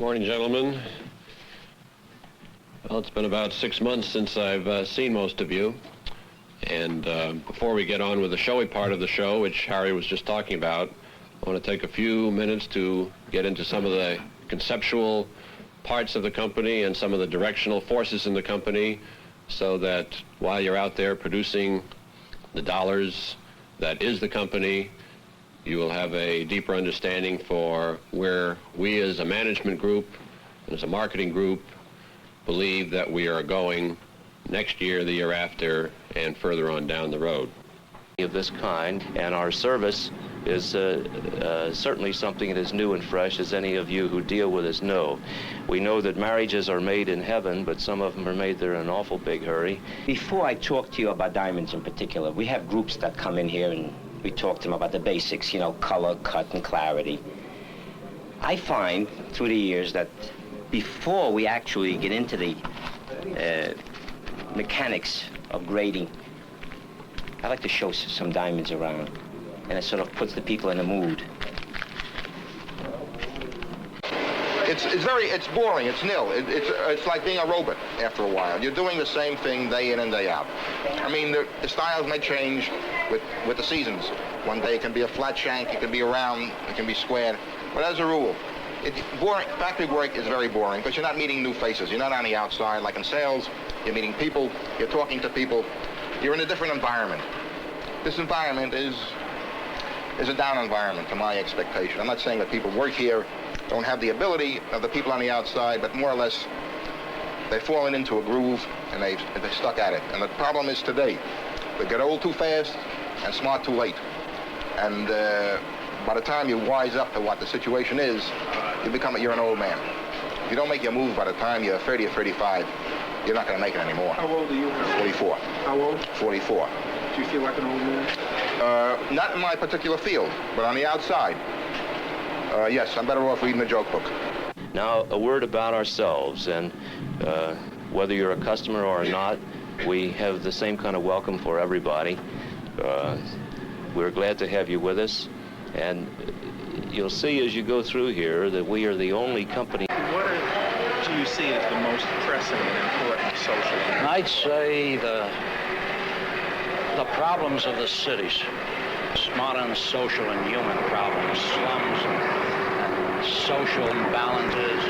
Morning, gentlemen. Well, it's been about 6 months since I've seen most of you. And before we get on with the showy part of the show, which Harry was just talking about, I want to take a few minutes to get into some of the conceptual parts of the company and some of the directional forces in the company, so that while you're out there producing the dollars that is the company, you will have a deeper understanding for where we as a management group and as a marketing group believe that we are going next year, the year after, and further on down the road. Of this kind, and our service is certainly something that is new and fresh, as any of you who deal with us know. We know that marriages are made in heaven, but some of them are made there in an awful big hurry. Before I talk to you about diamonds in particular, we have groups that come in here and we talk to them about the basics, you know, color, cut, and clarity. I find through the years that before we actually get into the mechanics of grading, I like to show some diamonds around, and it sort of puts the people in the mood. It's boring, it's nil. It's like being a robot after a while. You're doing the same thing day in and day out. I mean, the styles may change with the seasons. One day it can be a flat shank, it can be a round, it can be squared, but as a rule, factory work is very boring because you're not meeting new faces. You're not on the outside. Like in sales, you're meeting people, you're talking to people, you're in a different environment. This environment is a down environment to my expectation. I'm not saying that people work here don't have the ability of the people on the outside, but more or less they've fallen into a groove and they're stuck at it. And the problem is today, they get old too fast and smart too late. And by the time you wise up to what the situation is, you're an old man. If you don't make your move by the time you're 30 or 35, you're not going to make it anymore. How old are you? 44. How old? 44. Do you feel like an old man? Not in my particular field, but on the outside. Yes, I'm better off reading the joke book. Now, a word about ourselves, and whether you're a customer or not, we have the same kind of welcome for everybody. We're glad to have you with us, and you'll see as you go through here that we are the only company. What do you see as the most pressing and important social? I'd say the problems of the cities, modern social and human problems, slums, and social imbalances,